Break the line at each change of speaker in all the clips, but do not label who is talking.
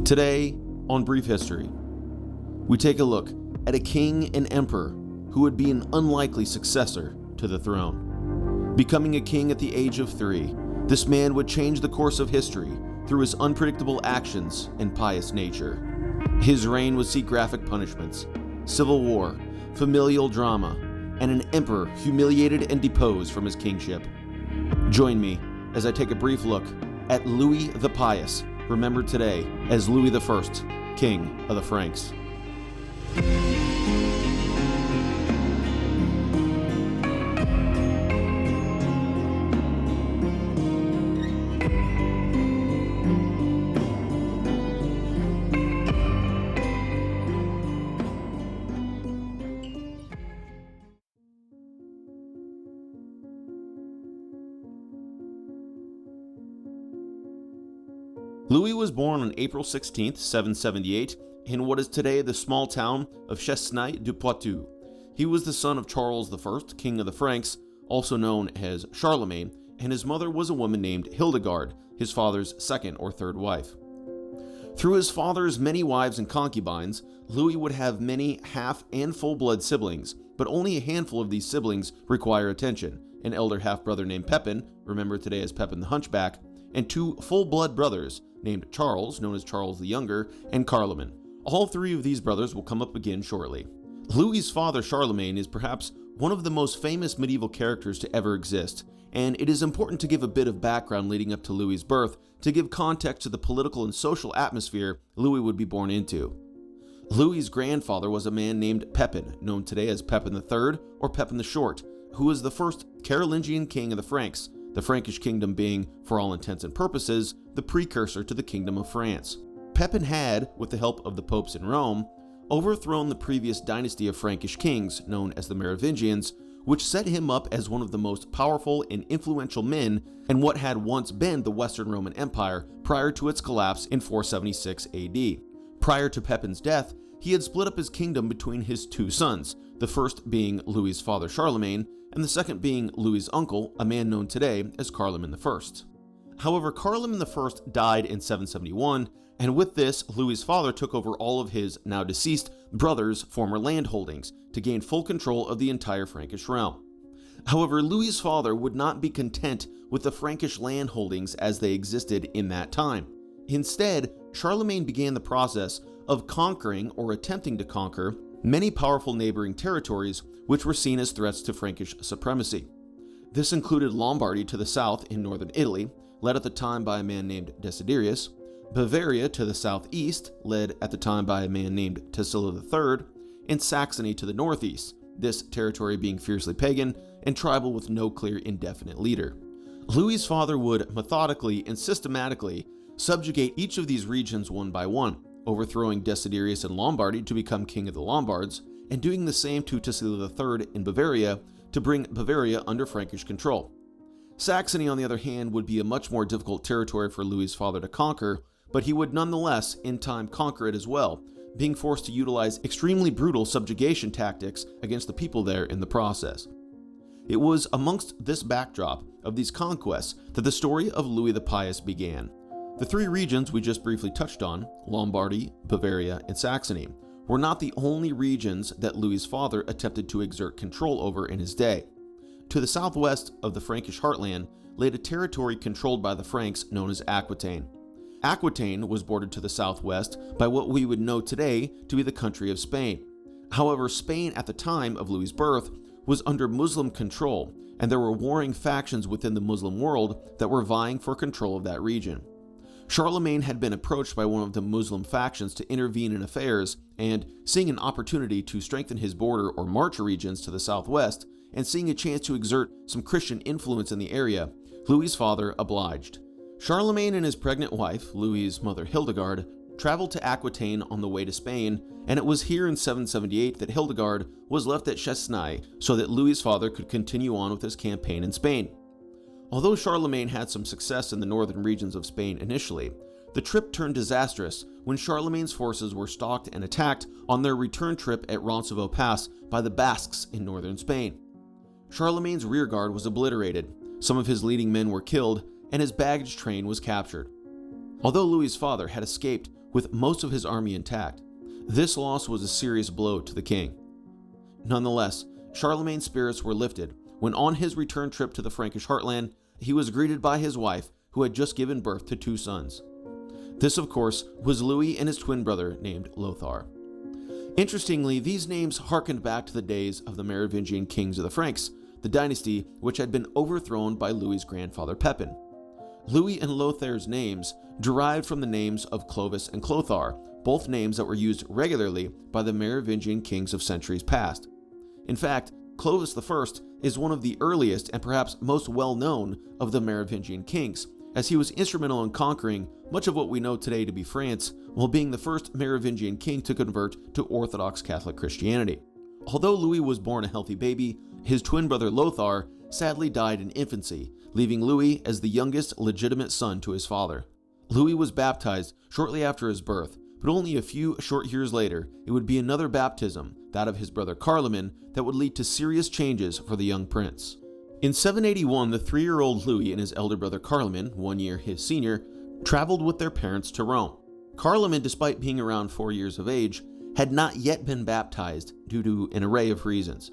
Today, on Brief History, we take a look at a king and emperor who would be an unlikely successor to the throne. Becoming a king at the age of 3, this man would change the course of history through his unpredictable actions and pious nature. His reign would see graphic punishments, civil war, familial drama, and an emperor humiliated and deposed from his kingship. Join me as I take a brief look at Louis the Pious, remembered today as Louis I, King of the Franks. Louis was born on April 16, 778, in what is today the small town of Chesnay-du-Poitou. He was the son of Charles I, King of the Franks, also known as Charlemagne, and his mother was a woman named Hildegard, his father's second or third wife. Through his father's many wives and concubines, Louis would have many half and full-blood siblings, but only a handful of these siblings require attention: an elder half-brother named Pepin, remembered today as Pepin the Hunchback, and 2 full-blood brothers named Charles, known as Charles the Younger, and Carloman. All 3 of these brothers will come up again shortly. Louis's father, Charlemagne, is perhaps one of the most famous medieval characters to ever exist, and it is important to give a bit of background leading up to Louis's birth to give context to the political and social atmosphere Louis would be born into. Louis's grandfather was a man named Pepin, known today as Pepin III or Pepin the Short, who was the first Carolingian king of the Franks, the Frankish kingdom being, for all intents and purposes, the precursor to the Kingdom of France. Pepin had, with the help of the popes in Rome, overthrown the previous dynasty of Frankish kings, known as the Merovingians, which set him up as one of the most powerful and influential men in what had once been the Western Roman Empire prior to its collapse in 476 AD. Prior to Pepin's death, he had split up his kingdom between his 2 sons, the first being Louis's father Charlemagne, and the second being Louis's uncle, a man known today as Carloman I. However, Carloman I died in 771, and with this, Louis's father took over all of his now deceased brother's former land holdings to gain full control of the entire Frankish realm. However, Louis's father would not be content with the Frankish land holdings as they existed in that time. Instead, Charlemagne began the process of conquering or attempting to conquer many powerful neighboring territories which were seen as threats to Frankish supremacy. This included Lombardy to the south in northern Italy, led at the time by a man named Desiderius, Bavaria to the southeast, led at the time by a man named Tassilo III, and Saxony to the northeast, this territory being fiercely pagan and tribal with no clear indefinite leader. Louis's father would methodically and systematically subjugate each of these regions one by one, overthrowing Desiderius in Lombardy to become king of the Lombards, and doing the same to Tassilo III in Bavaria to bring Bavaria under Frankish control. Saxony, on the other hand, would be a much more difficult territory for Louis's father to conquer, but he would nonetheless, in time, conquer it as well, being forced to utilize extremely brutal subjugation tactics against the people there in the process. It was amongst this backdrop of these conquests that the story of Louis the Pious began. The 3 regions we just briefly touched on, Lombardy, Bavaria, and Saxony, were not the only regions that Louis's father attempted to exert control over in his day. To the southwest of the Frankish heartland laid a territory controlled by the Franks known as Aquitaine. Aquitaine was bordered to the southwest by what we would know today to be the country of Spain. However, Spain at the time of Louis's birth was under Muslim control, and there were warring factions within the Muslim world that were vying for control of that region. Charlemagne had been approached by one of the Muslim factions to intervene in affairs, and seeing an opportunity to strengthen his border or march regions to the southwest, and seeing a chance to exert some Christian influence in the area, Louis's father obliged. Charlemagne and his pregnant wife, Louis's mother Hildegard, traveled to Aquitaine on the way to Spain, and it was here in 778 that Hildegard was left at Chesnay so that Louis's father could continue on with his campaign in Spain. Although Charlemagne had some success in the northern regions of Spain initially, the trip turned disastrous when Charlemagne's forces were stalked and attacked on their return trip at Roncesvalles Pass by the Basques in northern Spain. Charlemagne's rearguard was obliterated, some of his leading men were killed, and his baggage train was captured. Although Louis's father had escaped with most of his army intact. This loss was a serious blow to the king. Nonetheless, Charlemagne's spirits were lifted when on his return trip to the Frankish heartland, he was greeted by his wife, who had just given birth to 2 sons. This, of course, was Louis and his twin brother named Lothar. Interestingly, these names harkened back to the days of the Merovingian kings of the Franks, the dynasty which had been overthrown by Louis's grandfather Pepin. Louis and Lothar's names derived from the names of Clovis and Clothar, both names that were used regularly by the Merovingian kings of centuries past. In fact, Clovis I is one of the earliest and perhaps most well-known of the Merovingian kings, as he was instrumental in conquering much of what we know today to be France, while being the first Merovingian king to convert to Orthodox Catholic Christianity. Although Louis was born a healthy baby, his twin brother Lothar sadly died in infancy, leaving Louis as the youngest legitimate son to his father. Louis was baptized shortly after his birth, but only a few short years later, it would be another baptism, that of his brother Carloman, that would lead to serious changes for the young prince. In 781, the 3-year-old Louis and his elder brother Carloman, 1 year his senior, traveled with their parents to Rome. Carloman, despite being around 4 years of age, had not yet been baptized due to an array of reasons.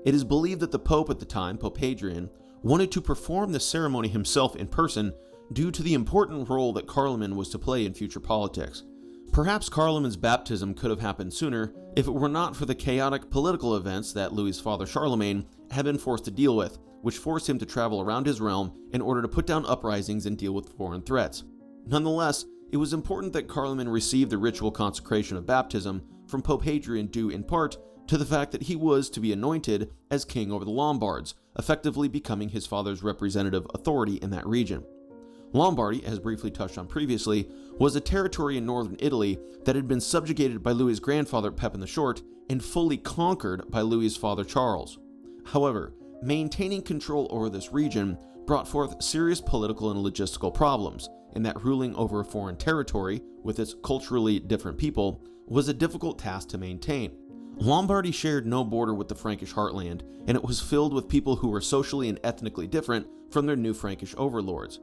It is believed that the Pope at the time, Poupardin, wanted to perform the ceremony himself in person due to the important role that Carloman was to play in future politics. Perhaps Carloman's baptism could have happened sooner if it were not for the chaotic political events that Louis's father Charlemagne had been forced to deal with, which forced him to travel around his realm in order to put down uprisings and deal with foreign threats. Nonetheless, it was important that Carloman receive the ritual consecration of baptism from Pope Hadrian due in part to the fact that he was to be anointed as king over the Lombards, effectively becoming his father's representative authority in that region. Lombardy, as briefly touched on previously, was a territory in northern Italy that had been subjugated by Louis's grandfather Pepin the Short and fully conquered by Louis's father Charles. However, maintaining control over this region brought forth serious political and logistical problems, in that ruling over a foreign territory with its culturally different people was a difficult task to maintain. Lombardy shared no border with the Frankish heartland, and it was filled with people who were socially and ethnically different from their new Frankish overlords.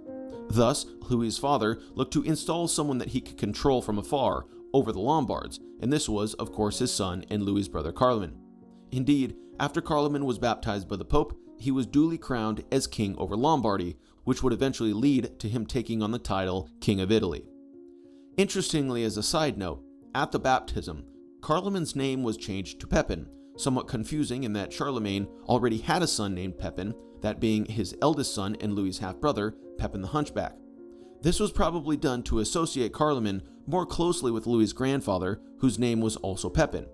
Thus, Louis's father looked to install someone that he could control from afar over the Lombards, and this was, of course, his son and Louis's brother Carloman. Indeed, after Carloman was baptized by the Pope, he was duly crowned as king over Lombardy, which would eventually lead to him taking on the title King of Italy. Interestingly, as a side note, at the baptism, Carloman's name was changed to Pepin, somewhat confusing in that Charlemagne already had a son named Pepin, that being his eldest son and Louis's half-brother, Pepin the Hunchback. This was probably done to associate Carloman more closely with Louis's grandfather, whose name was also Pepin.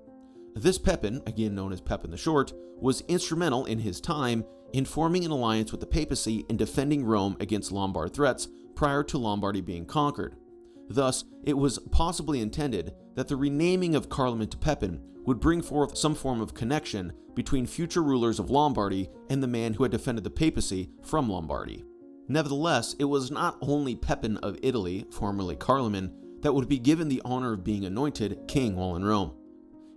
This Pepin, again known as Pepin the Short, was instrumental in his time in forming an alliance with the papacy and defending Rome against Lombard threats prior to Lombardy being conquered. Thus, it was possibly intended that the renaming of Carloman to Pepin would bring forth some form of connection between future rulers of Lombardy and the man who had defended the papacy from Lombardy. Nevertheless, it was not only Pepin of Italy, formerly Carloman, that would be given the honor of being anointed king while in Rome.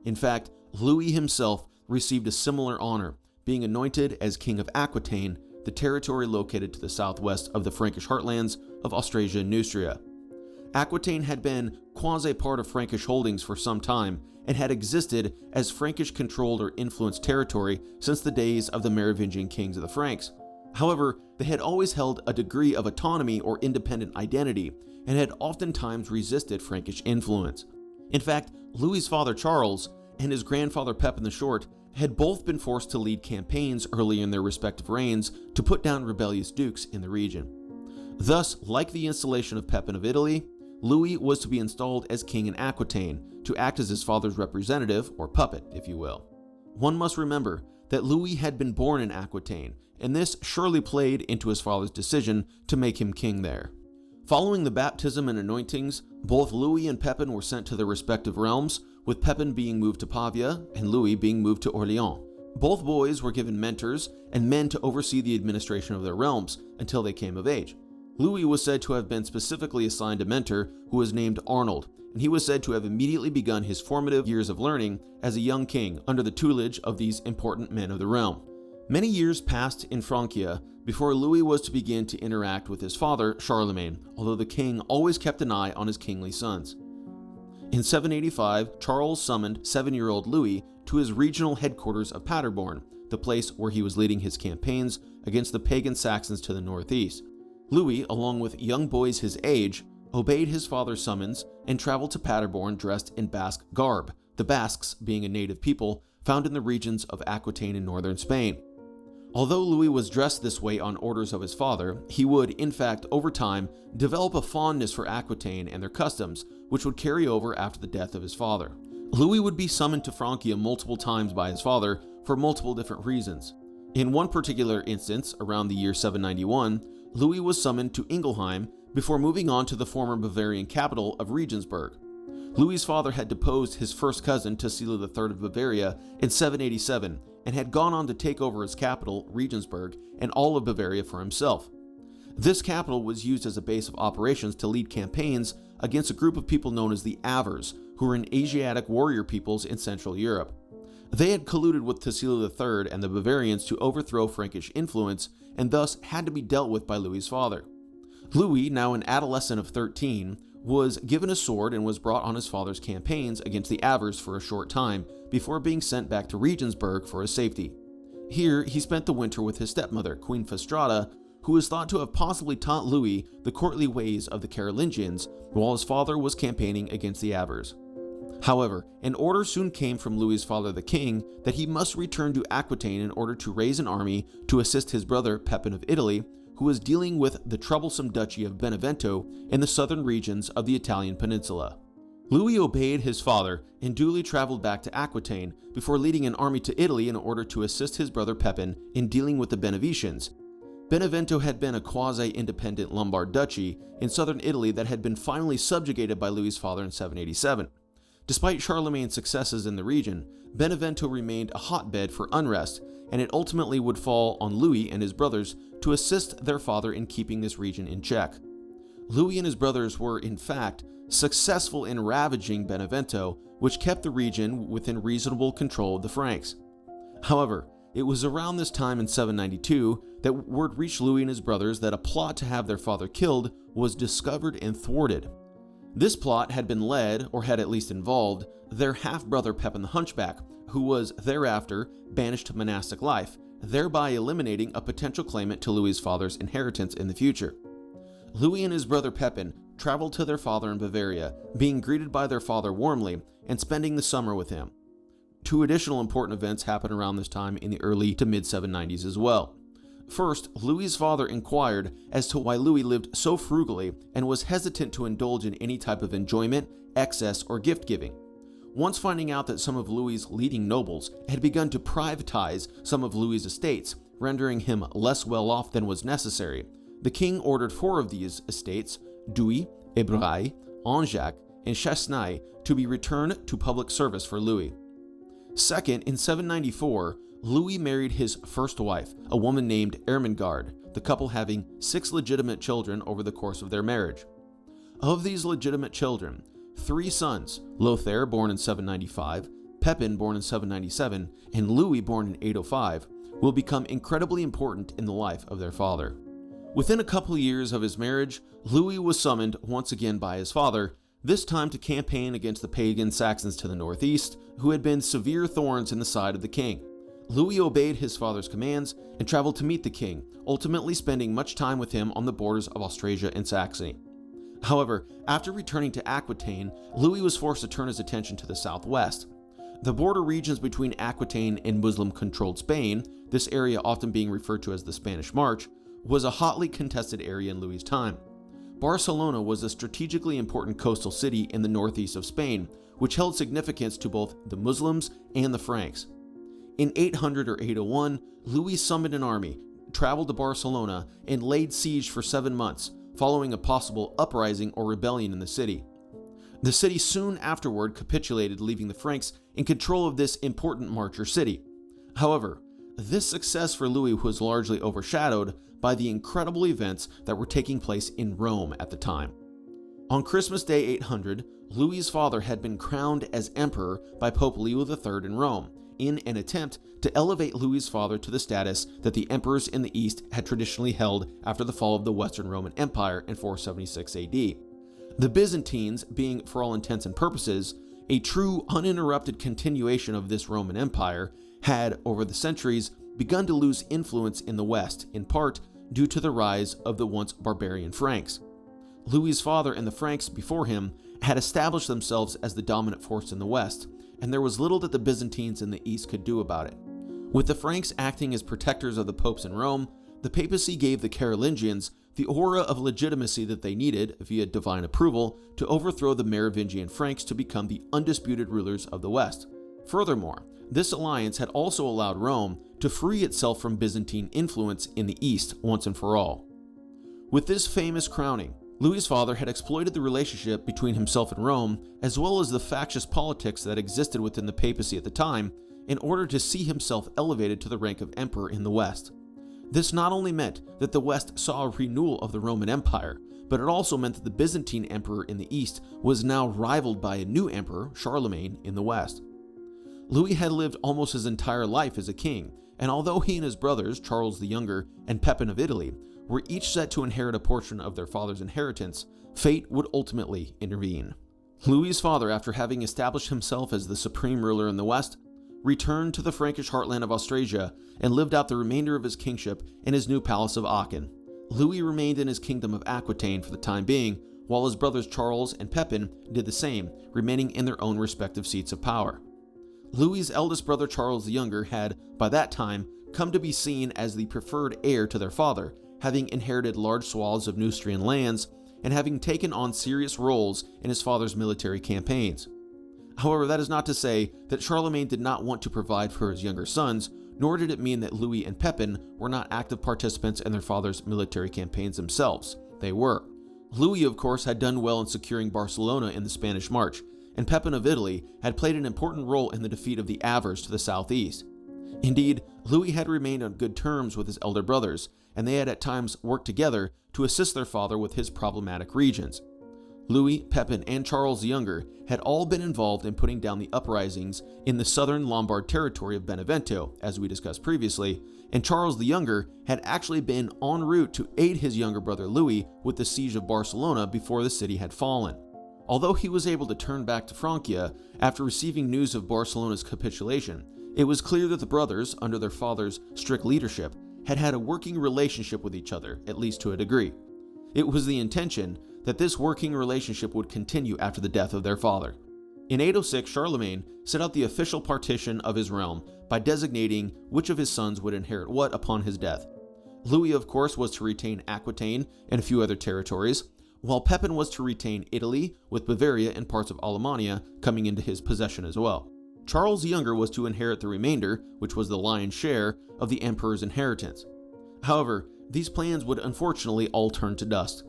In fact, Louis himself received a similar honor, being anointed as King of Aquitaine, the territory located to the southwest of the Frankish heartlands of Austrasia and Neustria. Aquitaine had been quasi-part of Frankish holdings for some time and had existed as Frankish-controlled or influenced territory since the days of the Merovingian kings of the Franks. However, they had always held a degree of autonomy or independent identity and had oftentimes resisted Frankish influence. In fact, Louis's father Charles and his grandfather Pepin the Short had both been forced to lead campaigns early in their respective reigns to put down rebellious dukes in the region. Thus, like the installation of Pepin of Italy, Louis was to be installed as king in Aquitaine, to act as his father's representative, or puppet, if you will. One must remember that Louis had been born in Aquitaine, and this surely played into his father's decision to make him king there. Following the baptism and anointings, both Louis and Pepin were sent to their respective realms, with Pepin being moved to Pavia and Louis being moved to Orleans. Both boys were given mentors and men to oversee the administration of their realms until they came of age. Louis was said to have been specifically assigned a mentor who was named Arnold, and he was said to have immediately begun his formative years of learning as a young king under the tutelage of these important men of the realm. Many years passed in Francia before Louis was to begin to interact with his father, Charlemagne, although the king always kept an eye on his kingly sons. In 785, Charles summoned 7-year-old Louis to his regional headquarters of Paderborn, the place where he was leading his campaigns against the pagan Saxons to the northeast. Louis, along with young boys his age, obeyed his father's summons and traveled to Paderborn dressed in Basque garb, the Basques being a native people found in the regions of Aquitaine in northern Spain. Although Louis was dressed this way on orders of his father, he would, in fact, over time, develop a fondness for Aquitaine and their customs, which would carry over after the death of his father. Louis would be summoned to Francia multiple times by his father for multiple different reasons. In one particular instance, around the year 791, Louis was summoned to Ingelheim before moving on to the former Bavarian capital of Regensburg. Louis's father had deposed his first cousin, Tassilo III of Bavaria, in 787 and had gone on to take over his capital, Regensburg, and all of Bavaria for himself. This capital was used as a base of operations to lead campaigns against a group of people known as the Avars, who were Asiatic warrior peoples in Central Europe. They had colluded with Tassilo III and the Bavarians to overthrow Frankish influence and thus had to be dealt with by Louis's father. Louis, now an adolescent of 13, was given a sword and was brought on his father's campaigns against the Avars for a short time before being sent back to Regensburg for his safety. Here, he spent the winter with his stepmother, Queen Fastrada, who is thought to have possibly taught Louis the courtly ways of the Carolingians while his father was campaigning against the Avars. However, an order soon came from Louis's father the king that he must return to Aquitaine in order to raise an army to assist his brother Pepin of Italy, who was dealing with the troublesome duchy of Benevento in the southern regions of the Italian peninsula. Louis obeyed his father and duly traveled back to Aquitaine before leading an army to Italy in order to assist his brother Pepin in dealing with the Beneventians. Benevento had been a quasi-independent Lombard duchy in southern Italy that had been finally subjugated by Louis's father in 787. Despite Charlemagne's successes in the region, Benevento remained a hotbed for unrest, and it ultimately would fall on Louis and his brothers to assist their father in keeping this region in check. Louis and his brothers were, in fact, successful in ravaging Benevento, which kept the region within reasonable control of the Franks. However, it was around this time in 792 that word reached Louis and his brothers that a plot to have their father killed was discovered and thwarted. This plot had been led, or had at least involved, their half-brother Pepin the Hunchback, who was thereafter banished to monastic life, thereby eliminating a potential claimant to Louis's father's inheritance in the future. Louis and his brother Pepin traveled to their father in Bavaria, being greeted by their father warmly and spending the summer with him. Two additional important events happened around this time in the early to mid-790s as well. First, Louis's father inquired as to why Louis lived so frugally and was hesitant to indulge in any type of enjoyment, excess, or gift-giving. Once finding out that some of Louis's leading nobles had begun to privatize some of Louis's estates, rendering him less well off than was necessary, the king ordered 4 of these estates, Douai, Ebraille, Anjac, and Chesnay, to be returned to public service for Louis. Second, in 794, Louis married his first wife, a woman named Ermengarde, the couple having 6 legitimate children over the course of their marriage. Of these legitimate children, 3 sons, Lothair, born in 795, Pepin, born in 797, and Louis, born in 805, will become incredibly important in the life of their father. Within a couple years of his marriage, Louis was summoned once again by his father, this time to campaign against the pagan Saxons to the northeast, who had been severe thorns in the side of the king. Louis obeyed his father's commands and traveled to meet the king, ultimately spending much time with him on the borders of Austrasia and Saxony. However, after returning to Aquitaine, Louis was forced to turn his attention to the southwest. The border regions between Aquitaine and Muslim-controlled Spain, this area often being referred to as the Spanish March, was a hotly contested area in Louis's time. Barcelona was a strategically important coastal city in the northeast of Spain, which held significance to both the Muslims and the Franks. In 800 or 801, Louis summoned an army, traveled to Barcelona, and laid siege for 7 months, following a possible uprising or rebellion in the city. The city soon afterward capitulated, leaving the Franks in control of this important marcher city. However, this success for Louis was largely overshadowed by the incredible events that were taking place in Rome at the time. On Christmas Day 800, Louis's father had been crowned as emperor by Pope Leo III in Rome, in an attempt to elevate Louis's father to the status that the emperors in the East had traditionally held after the fall of the Western Roman Empire in 476 AD. The Byzantines, being for all intents and purposes a true uninterrupted continuation of this Roman Empire, had, over the centuries, begun to lose influence in the West, in part due to the rise of the once barbarian Franks. Louis's father and the Franks before him had established themselves as the dominant force in the West, and there was little that the Byzantines in the East could do about it. With the Franks acting as protectors of the popes in Rome, the papacy gave the Carolingians the aura of legitimacy that they needed, via divine approval, to overthrow the Merovingian Franks to become the undisputed rulers of the West. Furthermore, this alliance had also allowed Rome to free itself from Byzantine influence in the East once and for all. With this famous crowning, Louis's father had exploited the relationship between himself and Rome, as well as the factious politics that existed within the papacy at the time, in order to see himself elevated to the rank of emperor in the West. This not only meant that the West saw a renewal of the Roman Empire, but it also meant that the Byzantine emperor in the East was now rivaled by a new emperor, Charlemagne, in the West. Louis had lived almost his entire life as a king, and although he and his brothers, Charles the Younger and Pepin of Italy, were each set to inherit a portion of their father's inheritance, fate would ultimately intervene. Louis's father, after having established himself as the supreme ruler in the West, returned to the Frankish heartland of Austrasia and lived out the remainder of his kingship in his new palace of Aachen. Louis remained in his kingdom of Aquitaine for the time being, while his brothers Charles and Pepin did the same, remaining in their own respective seats of power. Louis's eldest brother Charles the Younger had, by that time, come to be seen as the preferred heir to their father, having inherited large swaths of Neustrian lands and having taken on serious roles in his father's military campaigns. However, that is not to say that Charlemagne did not want to provide for his younger sons, nor did it mean that Louis and Pepin were not active participants in their father's military campaigns themselves. They were. Louis, of course, had done well in securing Barcelona in the Spanish March, and Pepin of Italy had played an important role in the defeat of the Avars to the southeast. Indeed, Louis had remained on good terms with his elder brothers, and they had at times worked together to assist their father with his problematic regions. Louis, Pepin, and Charles the Younger had all been involved in putting down the uprisings in the southern Lombard territory of Benevento, as we discussed previously, and Charles the Younger had actually been en route to aid his younger brother Louis with the siege of Barcelona before the city had fallen. Although he was able to turn back to Francia after receiving news of Barcelona's capitulation, it was clear that the brothers, under their father's strict leadership, had had a working relationship with each other, at least to a degree. It was the intention that this working relationship would continue after the death of their father. In 806, Charlemagne set out the official partition of his realm by designating which of his sons would inherit what upon his death. Louis, of course, was to retain Aquitaine and a few other territories, while Pepin was to retain Italy, with Bavaria and parts of Alemannia coming into his possession as well. Charles the Younger was to inherit the remainder, which was the lion's share, of the emperor's inheritance. However, these plans would unfortunately all turn to dust.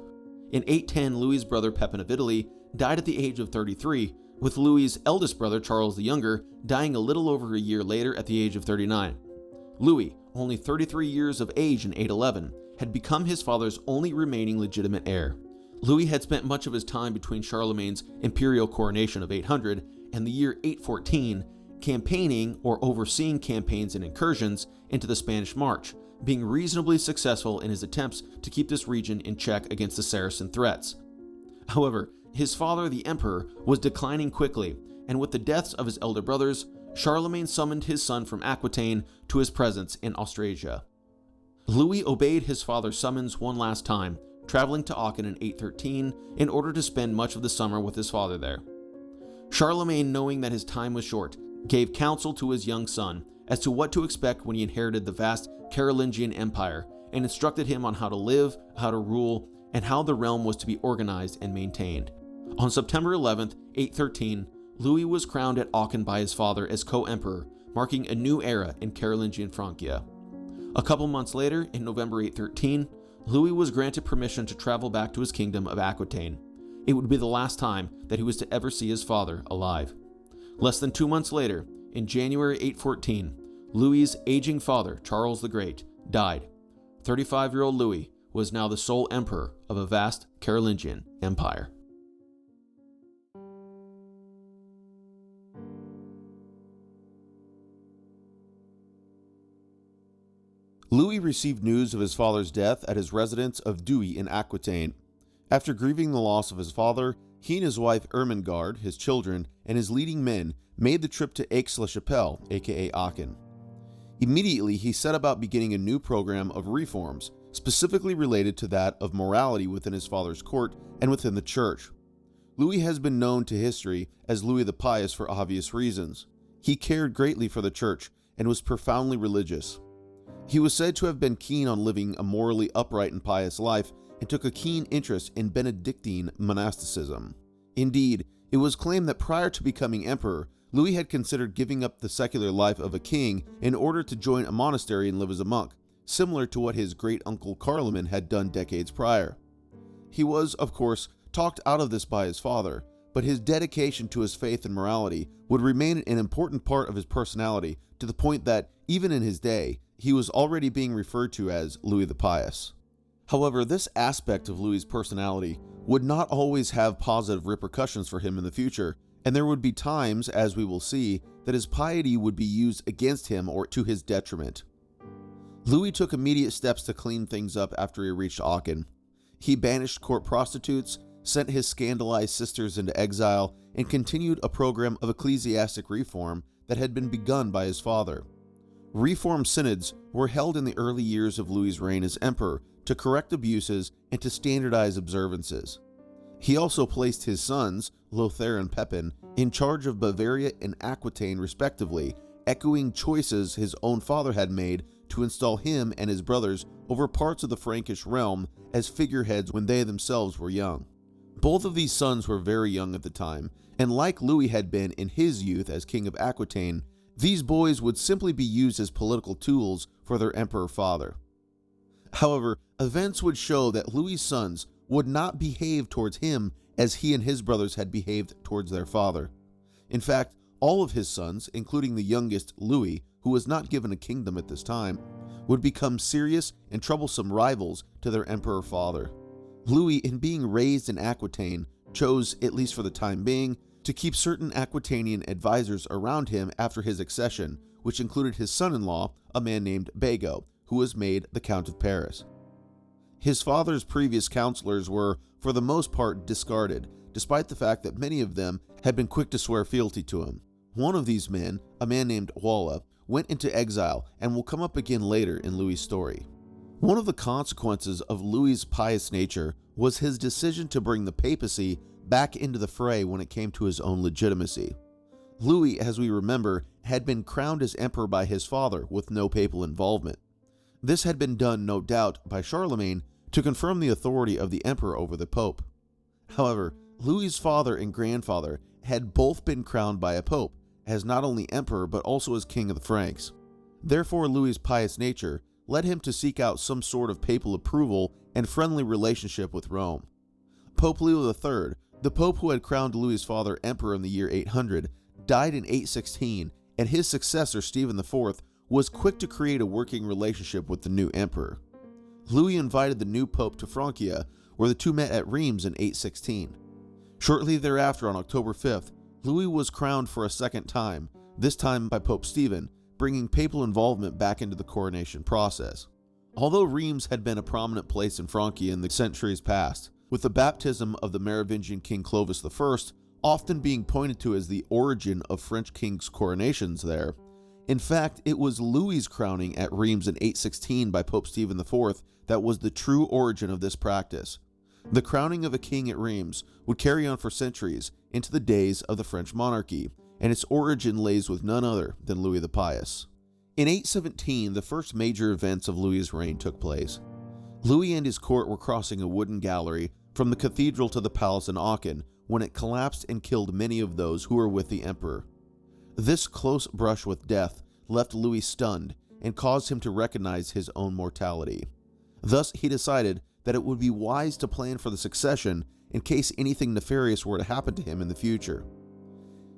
In 810, Louis's brother Pepin of Italy died at the age of 33, with Louis's eldest brother Charles the Younger dying a little over a year later at the age of 39. Louis, only 33 years of age in 811, had become his father's only remaining legitimate heir. Louis had spent much of his time between Charlemagne's imperial coronation of 800 and the year 814 campaigning or overseeing campaigns and incursions into the Spanish March, being reasonably successful in his attempts to keep this region in check against the Saracen threats. However, his father, the emperor, was declining quickly, and with the deaths of his elder brothers, Charlemagne summoned his son from Aquitaine to his presence in Austrasia. Louis obeyed his father's summons one last time, traveling to Aachen in 813 in order to spend much of the summer with his father there. Charlemagne, knowing that his time was short, gave counsel to his young son as to what to expect when he inherited the vast Carolingian Empire, and instructed him on how to live, how to rule, and how the realm was to be organized and maintained. On September 11th, 813, Louis was crowned at Aachen by his father as co-emperor, marking a new era in Carolingian Francia. A couple months later, in November 813, Louis was granted permission to travel back to his kingdom of Aquitaine. It would be the last time that he was to ever see his father alive. Less than 2 months later, in January 814, Louis's aging father, Charles the Great, died. 35-year-old Louis was now the sole emperor of a vast Carolingian empire. Louis received news of his father's death at his residence of Douai in Aquitaine. After grieving the loss of his father, he and his wife Ermengarde, his children, and his leading men made the trip to Aix-la-Chapelle, aka Aachen. Immediately, he set about beginning a new program of reforms, specifically related to that of morality within his father's court and within the church. Louis has been known to history as Louis the Pious for obvious reasons. He cared greatly for the church and was profoundly religious. He was said to have been keen on living a morally upright and pious life and took a keen interest in Benedictine monasticism. Indeed, it was claimed that prior to becoming emperor, Louis had considered giving up the secular life of a king in order to join a monastery and live as a monk, similar to what his great-uncle Charlemagne had done decades prior. He was, of course, talked out of this by his father, but his dedication to his faith and morality would remain an important part of his personality, to the point that, even in his day, he was already being referred to as Louis the Pious. However, this aspect of Louis's personality would not always have positive repercussions for him in the future, and there would be times, as we will see, that his piety would be used against him or to his detriment. Louis took immediate steps to clean things up after he reached Aachen. He banished court prostitutes, sent his scandalized sisters into exile, and continued a program of ecclesiastic reform that had been begun by his father. Reform synods were held in the early years of Louis's reign as emperor to correct abuses and to standardize observances. He also placed his sons, Lothair and Pepin, in charge of Bavaria and Aquitaine respectively, echoing choices his own father had made to install him and his brothers over parts of the Frankish realm as figureheads when they themselves were young. Both of these sons were very young at the time, and like Louis had been in his youth as king of Aquitaine, these boys would simply be used as political tools for their emperor father. However, events would show that Louis's sons would not behave towards him as he and his brothers had behaved towards their father. In fact, all of his sons, including the youngest Louis, who was not given a kingdom at this time, would become serious and troublesome rivals to their emperor father. Louis, in being raised in Aquitaine, chose, at least for the time being, to keep certain Aquitanian advisors around him after his accession, which included his son-in-law, a man named Bago, who was made the Count of Paris. His father's previous counselors were, for the most part, discarded, despite the fact that many of them had been quick to swear fealty to him. One of these men, a man named Walla, went into exile and will come up again later in Louis's story. One of the consequences of Louis's pious nature was his decision to bring the papacy back into the fray when it came to his own legitimacy. Louis, as we remember, had been crowned as emperor by his father with no papal involvement. This had been done, no doubt, by Charlemagne to confirm the authority of the emperor over the pope. However, Louis's father and grandfather had both been crowned by a pope, as not only emperor but also as king of the Franks. Therefore, Louis's pious nature led him to seek out some sort of papal approval and friendly relationship with Rome. Pope Leo III, the pope who had crowned Louis's father emperor in the year 800, died in 816, and his successor, Stephen IV, was quick to create a working relationship with the new emperor. Louis invited the new pope to Francia, where the two met at Reims in 816. Shortly thereafter, on October 5th, Louis was crowned for a second time, this time by Pope Stephen, bringing papal involvement back into the coronation process. Although Reims had been a prominent place in Francia in the centuries past, with the baptism of the Merovingian King Clovis I often being pointed to as the origin of French kings' coronations there, in fact, it was Louis's crowning at Reims in 816 by Pope Stephen IV that was the true origin of this practice. The crowning of a king at Reims would carry on for centuries into the days of the French monarchy, and its origin lays with none other than Louis the Pious. In 817, the first major events of Louis's reign took place. Louis and his court were crossing a wooden gallery from the cathedral to the palace in Aachen when it collapsed and killed many of those who were with the emperor. This close brush with death left Louis stunned and caused him to recognize his own mortality. Thus, he decided that it would be wise to plan for the succession in case anything nefarious were to happen to him in the future.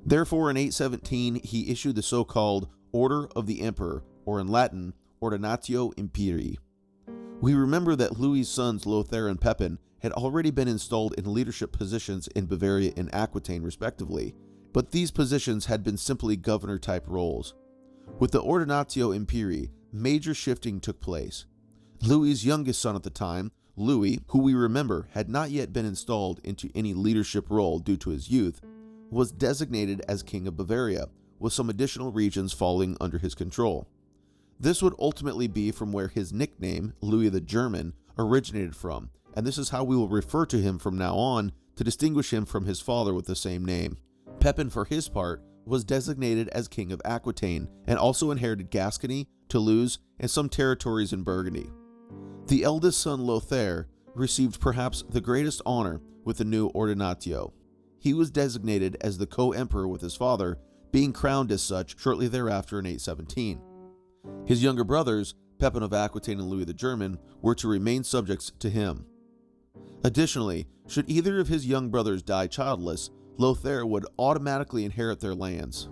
Therefore, in 817, he issued the so-called Order of the Emperor, or in Latin, Ordinatio Imperii. We remember that Louis's sons Lothair and Pepin had already been installed in leadership positions in Bavaria and Aquitaine respectively, but these positions had been simply governor-type roles. With the Ordinatio Imperii, major shifting took place. Louis's youngest son at the time, Louis, who we remember had not yet been installed into any leadership role due to his youth, was designated as King of Bavaria, with some additional regions falling under his control. This would ultimately be from where his nickname, Louis the German, originated from, and this is how we will refer to him from now on to distinguish him from his father with the same name. Pepin, for his part, was designated as King of Aquitaine and also inherited Gascony, Toulouse, and some territories in Burgundy. The eldest son, Lothair, received perhaps the greatest honor with the new ordinatio. He was designated as the co-emperor with his father, being crowned as such shortly thereafter in 817. His younger brothers, Pepin of Aquitaine and Louis the German, were to remain subjects to him. Additionally, should either of his young brothers die childless, Lothair would automatically inherit their lands.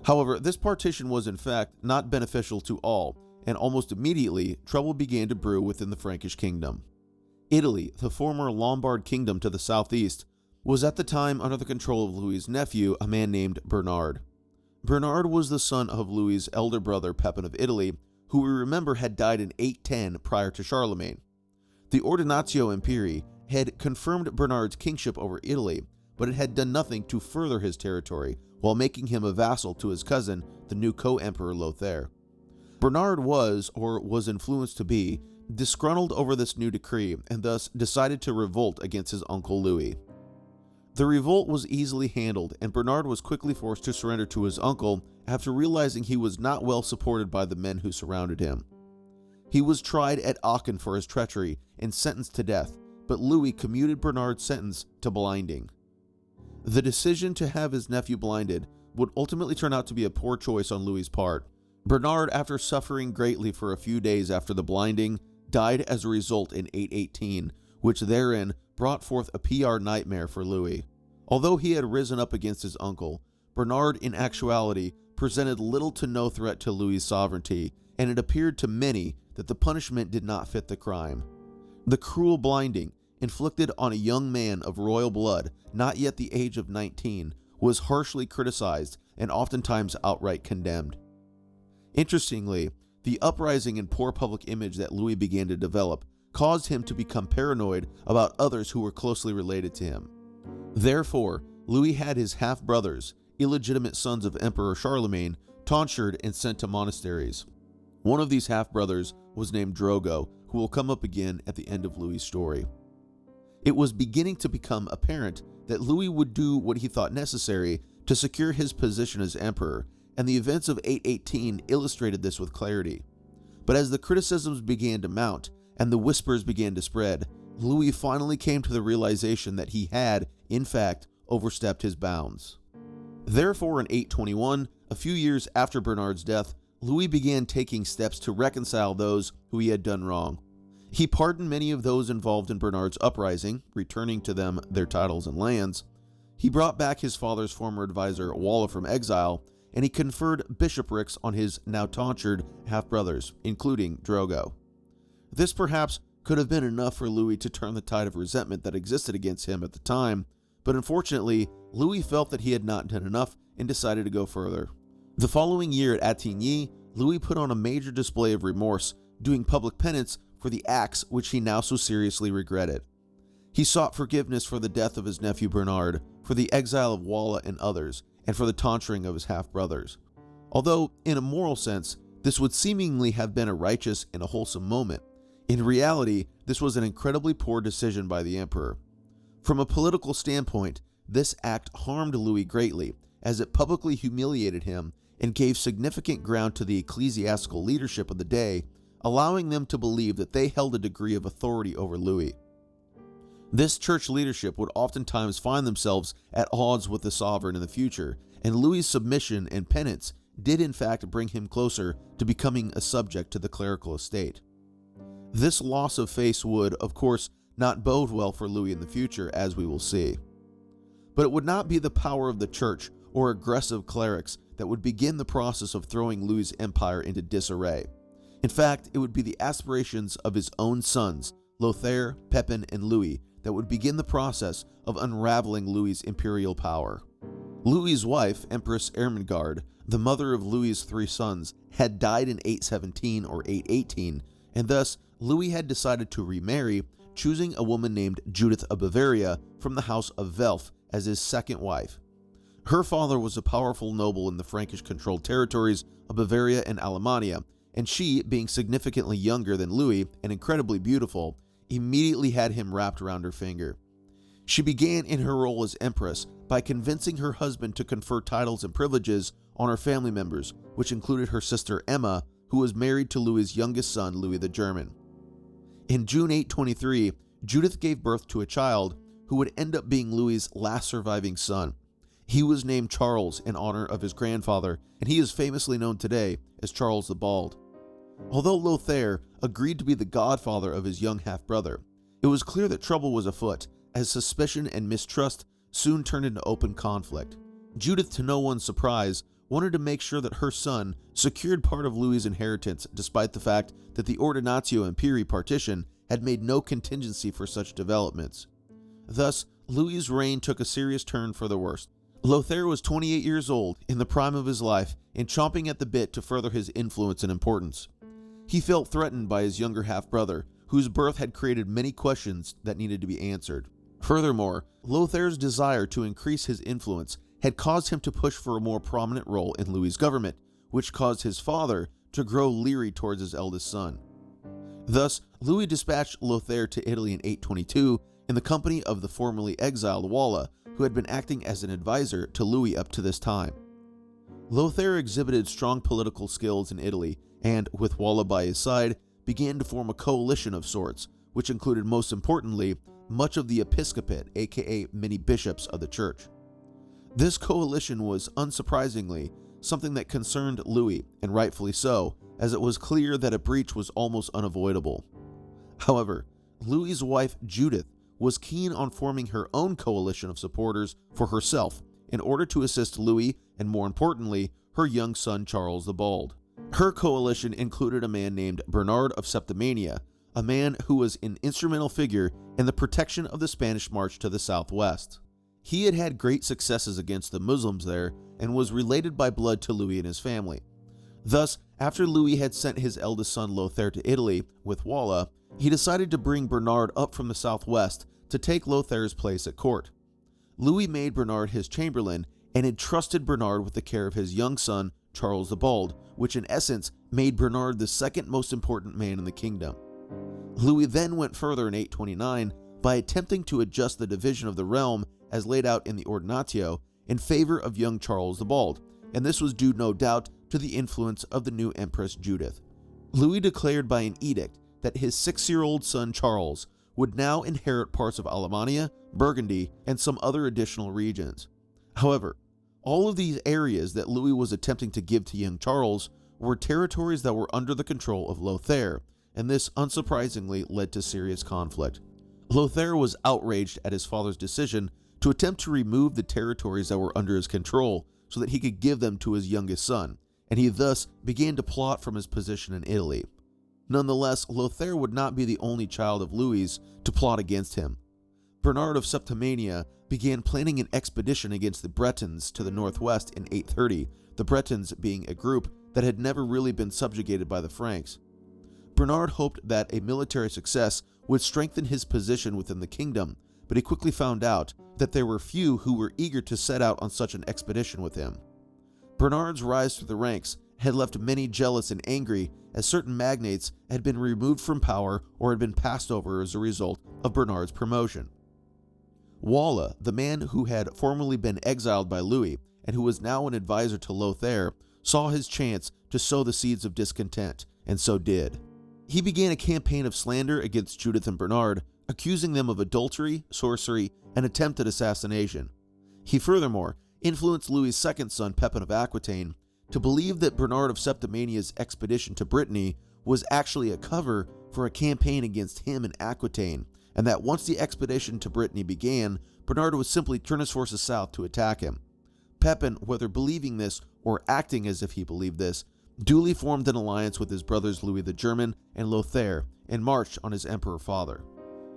However, this partition was in fact not beneficial to all, and almost immediately trouble began to brew within the Frankish kingdom. Italy, the former Lombard kingdom to the southeast, was at the time under the control of Louis's nephew, a man named Bernard. Bernard was the son of Louis's elder brother Pepin of Italy, who we remember had died in 810 prior to Charlemagne. The Ordinatio Imperii had confirmed Bernard's kingship over Italy, but it had done nothing to further his territory, while making him a vassal to his cousin, the new co-emperor Lothair. Bernard was, or was influenced to be, disgruntled over this new decree, and thus decided to revolt against his uncle Louis. The revolt was easily handled, and Bernard was quickly forced to surrender to his uncle after realizing he was not well supported by the men who surrounded him. He was tried at Aachen for his treachery and sentenced to death, but Louis commuted Bernard's sentence to blinding. The decision to have his nephew blinded would ultimately turn out to be a poor choice on Louis's part. Bernard, after suffering greatly for a few days after the blinding, died as a result in 818, which therein brought forth a PR nightmare for Louis. Although he had risen up against his uncle, Bernard in actuality presented little to no threat to Louis's sovereignty, and it appeared to many that the punishment did not fit the crime. The cruel blinding, inflicted on a young man of royal blood, not yet the age of 19, was harshly criticized and oftentimes outright condemned. Interestingly, the uprising and poor public image that Louis began to develop caused him to become paranoid about others who were closely related to him. Therefore, Louis had his half-brothers, illegitimate sons of Emperor Charlemagne, tonsured and sent to monasteries. One of these half-brothers was named Drogo, who will come up again at the end of Louis's story. It was beginning to become apparent that Louis would do what he thought necessary to secure his position as emperor, and the events of 818 illustrated this with clarity. But as the criticisms began to mount and the whispers began to spread, Louis finally came to the realization that he had, in fact, overstepped his bounds. Therefore, in 821, a few years after Bernard's death, Louis began taking steps to reconcile those who he had done wrong. He pardoned many of those involved in Bernard's uprising, returning to them their titles and lands. He brought back his father's former advisor, Walla, from exile, and he conferred bishoprics on his now tonsured half-brothers, including Drogo. This perhaps could have been enough for Louis to turn the tide of resentment that existed against him at the time, but unfortunately, Louis felt that he had not done enough and decided to go further. The following year at Attigny, Louis put on a major display of remorse, doing public penance for the acts which he now so seriously regretted. He sought forgiveness for the death of his nephew Bernard, for the exile of Walla and others, and for the tonsuring of his half-brothers. Although, in a moral sense, this would seemingly have been a righteous and a wholesome moment, in reality, this was an incredibly poor decision by the emperor. From a political standpoint, this act harmed Louis greatly, as it publicly humiliated him and gave significant ground to the ecclesiastical leadership of the day, allowing them to believe that they held a degree of authority over Louis. This church leadership would oftentimes find themselves at odds with the sovereign in the future, and Louis's submission and penance did in fact bring him closer to becoming a subject to the clerical estate. This loss of face would, of course, not bode well for Louis in the future, as we will see. But it would not be the power of the church or aggressive clerics that would begin the process of throwing Louis's empire into disarray. In fact, it would be the aspirations of his own sons, Lothair, Pepin, and Louis, that would begin the process of unraveling Louis's imperial power. Louis's wife, Empress Ermengarde, the mother of Louis's 3 sons, had died in 817 or 818, and thus Louis had decided to remarry choosing a woman named Judith of Bavaria from the house of Welf as his second wife. Her father was a powerful noble in the Frankish-controlled territories of Bavaria and Alemannia, and she, being significantly younger than Louis and incredibly beautiful, immediately had him wrapped around her finger. She began in her role as empress by convincing her husband to confer titles and privileges on her family members, which included her sister Emma, who was married to Louis's youngest son, Louis the German. In June 823, Judith gave birth to a child who would end up being Louis's last surviving son. He was named Charles in honor of his grandfather, and he is famously known today as Charles the Bald. Although Lothair agreed to be the godfather of his young half-brother, it was clear that trouble was afoot, as suspicion and mistrust soon turned into open conflict. Judith, to no one's surprise, wanted to make sure that her son secured part of Louis's inheritance, despite the fact that the Ordinatio Imperii partition had made no contingency for such developments. Thus, Louis's reign took a serious turn for the worse. Lothair was 28 years old, in the prime of his life, and chomping at the bit to further his influence and importance. He felt threatened by his younger half-brother, whose birth had created many questions that needed to be answered. Furthermore, Lothair's desire to increase his influence had caused him to push for a more prominent role in Louis's government, which caused his father to grow leery towards his eldest son. Thus, Louis dispatched Lothair to Italy in 822 in the company of the formerly exiled Walla, who had been acting as an advisor to Louis up to this time. Lothair exhibited strong political skills in Italy and, with Walla by his side, began to form a coalition of sorts, which included, most importantly, much of the episcopate, aka many bishops of the church. This coalition was, unsurprisingly, something that concerned Louis, and rightfully so, as it was clear that a breach was almost unavoidable. However, Louis's wife Judith was keen on forming her own coalition of supporters for herself in order to assist Louis and, more importantly, her young son Charles the Bald. Her coalition included a man named Bernard of Septimania, a man who was an instrumental figure in the protection of the Spanish march to the southwest. He had had great successes against the Muslims there and was related by blood to Louis and his family. Thus, after Louis had sent his eldest son Lothair to Italy with Walla, he decided to bring Bernard up from the southwest to take Lothair's place at court. Louis made Bernard his chamberlain and entrusted Bernard with the care of his young son Charles the Bald, which in essence made Bernard the second most important man in the kingdom. Louis then went further in 829 by attempting to adjust the division of the realm as laid out in the Ordinatio in favor of young Charles the Bald, and this was due no doubt to the influence of the new Empress Judith. Louis declared by an edict that his 6-year-old son Charles would now inherit parts of Alemannia, Burgundy, and some other additional regions. However, all of these areas that Louis was attempting to give to young Charles were territories that were under the control of Lothair, and this unsurprisingly led to serious conflict. Lothair was outraged at his father's decision to attempt to remove the territories that were under his control so that he could give them to his youngest son, and he thus began to plot from his position in Italy. Nonetheless, Lothair would not be the only child of Louis to plot against him. Bernard of Septimania began planning an expedition against the Bretons to the northwest in 830, the Bretons being a group that had never really been subjugated by the Franks. Bernard hoped that a military success would strengthen his position within the kingdom, but he quickly found out that there were few who were eager to set out on such an expedition with him. Bernard's rise through the ranks had left many jealous and angry, as certain magnates had been removed from power or had been passed over as a result of Bernard's promotion. Walla, the man who had formerly been exiled by Louis and who was now an advisor to Lothair, saw his chance to sow the seeds of discontent, and so did. He began a campaign of slander against Judith and Bernard, accusing them of adultery, sorcery, and attempted assassination. He furthermore influenced Louis's second son, Pepin of Aquitaine, to believe that Bernard of Septimania's expedition to Brittany was actually a cover for a campaign against him and Aquitaine, and that once the expedition to Brittany began, Bernard would simply turn his forces south to attack him. Pepin, whether believing this or acting as if he believed this, duly formed an alliance with his brothers Louis the German and Lothair and marched on his emperor father.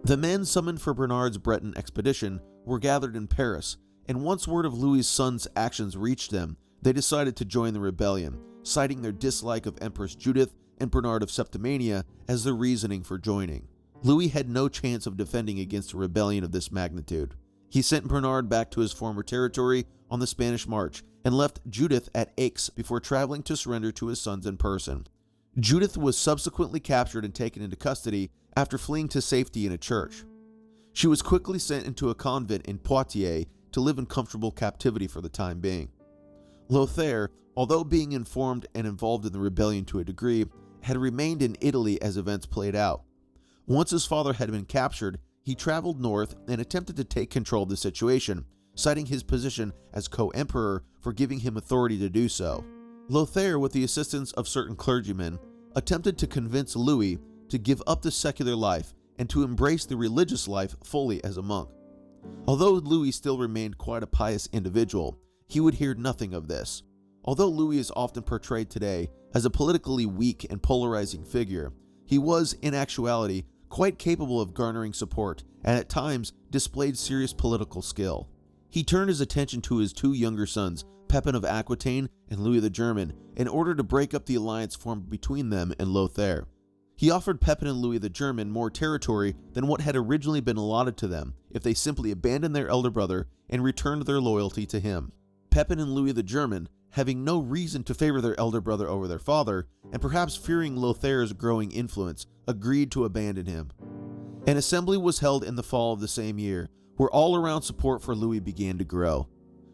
The men summoned for Bernard's Breton expedition were gathered in Paris, and once word of Louis's son's actions reached them, they decided to join the rebellion, citing their dislike of Empress Judith and Bernard of Septimania as their reasoning for joining. Louis had no chance of defending against a rebellion of this magnitude. He sent Bernard back to his former territory on the Spanish March and left Judith at Aix before traveling to surrender to his sons in person. Judith was subsequently captured and taken into custody after fleeing to safety in a church. She was quickly sent into a convent in Poitiers to live in comfortable captivity for the time being. Lothair, although being informed and involved in the rebellion to a degree, had remained in Italy as events played out. Once his father had been captured, he traveled north and attempted to take control of the situation, citing his position as co-emperor for giving him authority to do so. Lothair, with the assistance of certain clergymen, attempted to convince Louis to give up the secular life and to embrace the religious life fully as a monk. Although Louis still remained quite a pious individual, he would hear nothing of this. Although Louis is often portrayed today as a politically weak and polarizing figure, he was, in actuality, quite capable of garnering support and at times displayed serious political skill. He turned his attention to his two younger sons, Pepin of Aquitaine and Louis the German, in order to break up the alliance formed between them and Lothair. He offered Pepin and Louis the German more territory than what had originally been allotted to them if they simply abandoned their elder brother and returned their loyalty to him. Pepin and Louis the German, having no reason to favor their elder brother over their father, and perhaps fearing Lothair's growing influence, agreed to abandon him. An assembly was held in the fall of the same year, where all-around support for Louis began to grow.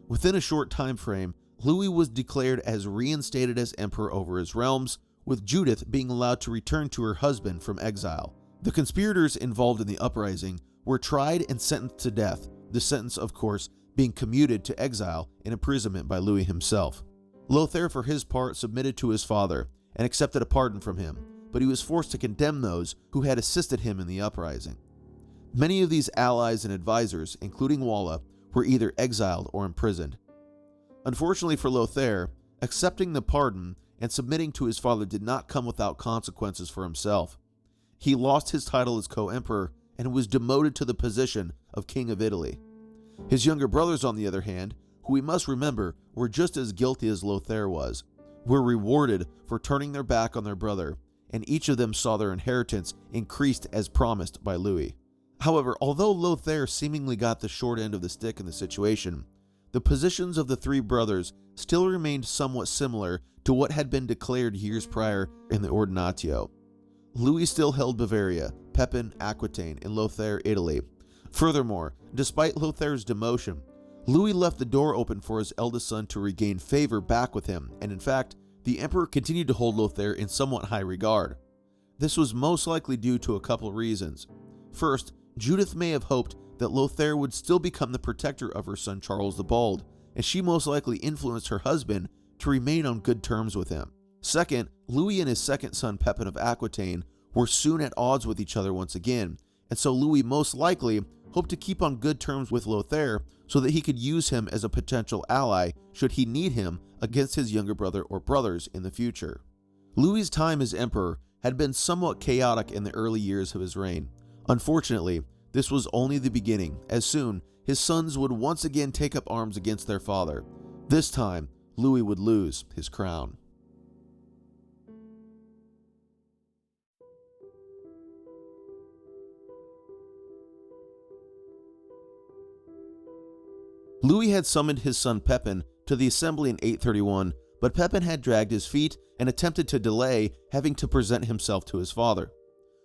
Within a short time frame, Louis was declared as reinstated as emperor over his realms, with Judith being allowed to return to her husband from exile. The conspirators involved in the uprising were tried and sentenced to death, the sentence, of course, being commuted to exile and imprisonment by Louis himself. Lothair, for his part, submitted to his father and accepted a pardon from him, but he was forced to condemn those who had assisted him in the uprising. Many of these allies and advisors, including Walla, were either exiled or imprisoned. Unfortunately for Lothair, accepting the pardon and submitting to his father did not come without consequences for himself. He lost his title as co-emperor and was demoted to the position of King of Italy. His younger brothers, on the other hand, who we must remember were just as guilty as Lothair was, were rewarded for turning their back on their brother, and each of them saw their inheritance increased as promised by Louis. However, although Lothair seemingly got the short end of the stick in the situation, the positions of the three brothers still remained somewhat similar to what had been declared years prior in the Ordinatio. Louis still held Bavaria, Pepin, Aquitaine, and Lothair, Italy. Furthermore, despite Lothair's demotion, Louis left the door open for his eldest son to regain favor back with him, and in fact, the emperor continued to hold Lothair in somewhat high regard. This was most likely due to a couple reasons. First, Judith may have hoped that Lothair would still become the protector of her son Charles the Bald, and she most likely influenced her husband to remain on good terms with him. Second, Louis and his second son Pepin of Aquitaine were soon at odds with each other once again, and so Louis most likely hoped to keep on good terms with Lothair so that he could use him as a potential ally should he need him against his younger brother or brothers in the future. Louis's time as emperor had been somewhat chaotic in the early years of his reign. Unfortunately, this was only the beginning, as soon his sons would once again take up arms against their father. This time, Louis would lose his crown. Louis had summoned his son Pepin to the assembly in 831, but Pepin had dragged his feet and attempted to delay having to present himself to his father.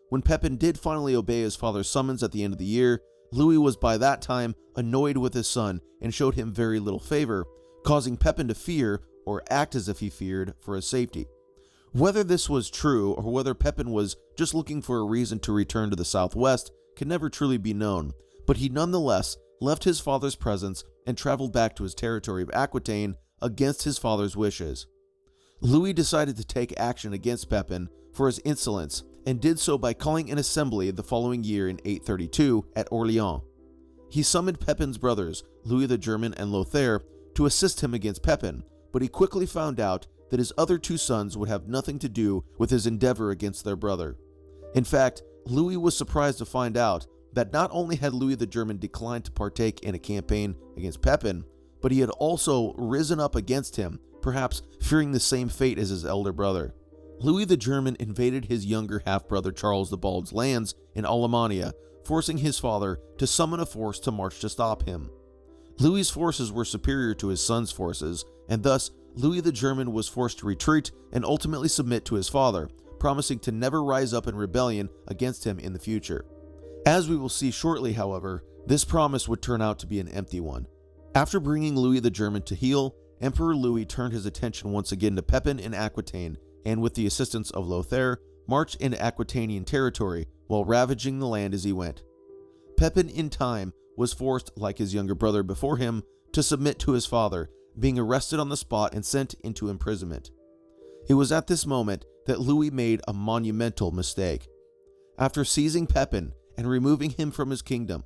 When Pepin did finally obey his father's summons at the end of the year, Louis was by that time annoyed with his son and showed him very little favor, causing Pepin to fear, or act as if he feared, for his safety. Whether this was true or whether Pepin was just looking for a reason to return to the southwest can never truly be known, but he nonetheless left his father's presence and traveled back to his territory of Aquitaine against his father's wishes. Louis decided to take action against Pepin for his insolence and did so by calling an assembly the following year in 832 at Orleans. He summoned Pepin's brothers, Louis the German and Lothair, to assist him against Pepin, but he quickly found out that his other two sons would have nothing to do with his endeavor against their brother. In fact, Louis was surprised to find out that not only had Louis the German declined to partake in a campaign against Pepin, but he had also risen up against him, perhaps fearing the same fate as his elder brother. Louis the German invaded his younger half-brother Charles the Bald's lands in Alemannia, forcing his father to summon a force to march to stop him. Louis's forces were superior to his son's forces, and thus Louis the German was forced to retreat and ultimately submit to his father, promising to never rise up in rebellion against him in the future. As we will see shortly, however, this promise would turn out to be an empty one. After bringing Louis the German to heel, Emperor Louis turned his attention once again to Pepin and Aquitaine, and with the assistance of Lothair, marched into Aquitanian territory while ravaging the land as he went. Pepin, in time, was forced, like his younger brother before him, to submit to his father, being arrested on the spot and sent into imprisonment. It was at this moment that Louis made a monumental mistake. After seizing Pepin and removing him from his kingdom,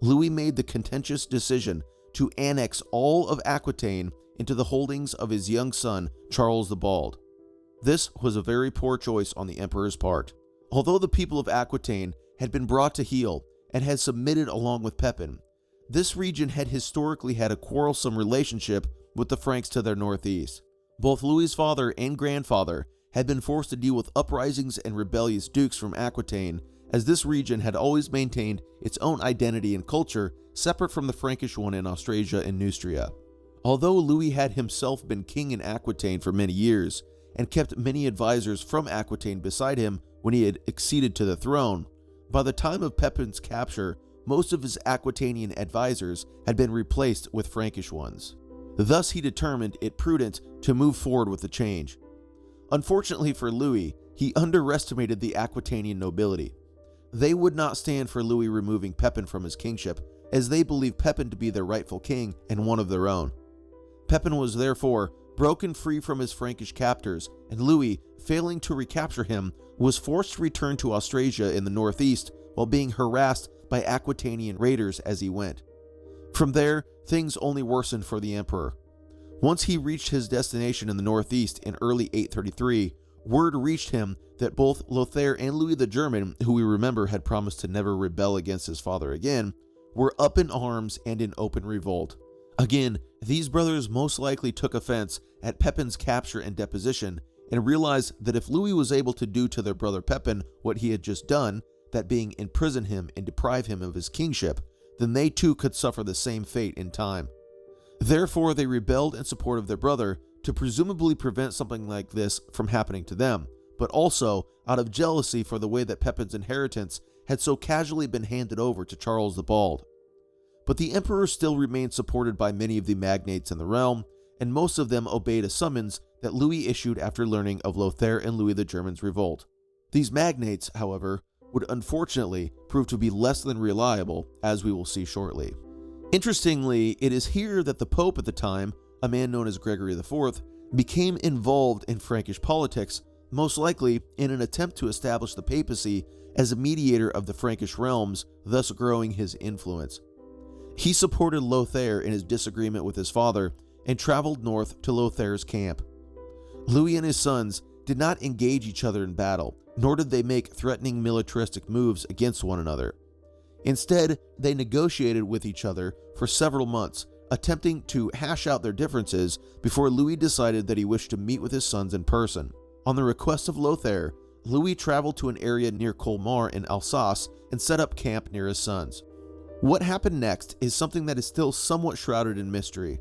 Louis made the contentious decision to annex all of Aquitaine into the holdings of his young son, Charles the Bald. This was a very poor choice on the emperor's part. Although the people of Aquitaine had been brought to heel and had submitted along with Pepin, this region had historically had a quarrelsome relationship with the Franks to their northeast. Both Louis's father and grandfather had been forced to deal with uprisings and rebellious dukes from Aquitaine, as this region had always maintained its own identity and culture separate from the Frankish one in Austrasia and Neustria. Although Louis had himself been king in Aquitaine for many years, and kept many advisors from Aquitaine beside him when he had acceded to the throne, by the time of Pepin's capture, most of his Aquitanian advisors had been replaced with Frankish ones. Thus he determined it prudent to move forward with the change. Unfortunately for Louis, he underestimated the Aquitanian nobility. They would not stand for Louis removing Pepin from his kingship, as they believed Pepin to be their rightful king and one of their own. Pepin was therefore broken free from his Frankish captors, and Louis, failing to recapture him, was forced to return to Austrasia in the northeast while being harassed by Aquitanian raiders as he went. From there, things only worsened for the emperor. Once he reached his destination in the northeast in early 833, word reached him that both Lothair and Louis the German, who we remember had promised to never rebel against his father again, were up in arms and in open revolt. Again, these brothers most likely took offense at Pepin's capture and deposition, and realized that if Louis was able to do to their brother Pepin what he had just done, that being imprison him and deprive him of his kingship, then they too could suffer the same fate in time. Therefore, they rebelled in support of their brother to presumably prevent something like this from happening to them, but also out of jealousy for the way that Pepin's inheritance had so casually been handed over to Charles the Bald. But the emperor still remained supported by many of the magnates in the realm, and most of them obeyed a summons that Louis issued after learning of Lothair and Louis the German's revolt. These magnates, however, would unfortunately prove to be less than reliable, as we will see shortly. Interestingly, it is here that the Pope at the time, a man known as Gregory IV, became involved in Frankish politics, most likely in an attempt to establish the papacy as a mediator of the Frankish realms, thus growing his influence. He supported Lothair in his disagreement with his father and traveled north to Lothair's camp. Louis and his sons did not engage each other in battle, nor did they make threatening militaristic moves against one another. Instead, they negotiated with each other for several months, attempting to hash out their differences before Louis decided that he wished to meet with his sons in person. On the request of Lothair, Louis traveled to an area near Colmar in Alsace and set up camp near his sons. What happened next is something that is still somewhat shrouded in mystery.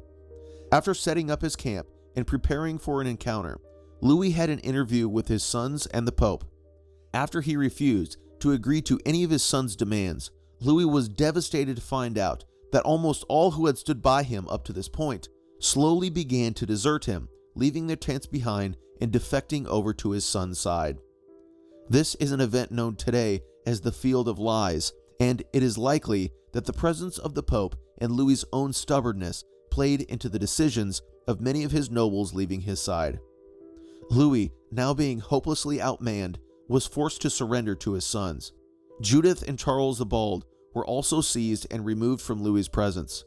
After setting up his camp and preparing for an encounter, Louis had an interview with his sons and the Pope. After he refused to agree to any of his sons' demands, Louis was devastated to find out that almost all who had stood by him up to this point slowly began to desert him, leaving their tents behind and defecting over to his son's side. This is an event known today as the Field of Lies, and it is likely that the presence of the Pope and Louis's own stubbornness played into the decisions of many of his nobles leaving his side. Louis, now being hopelessly outmanned, was forced to surrender to his sons. Judith and Charles the Bald were also seized and removed from Louis's presence.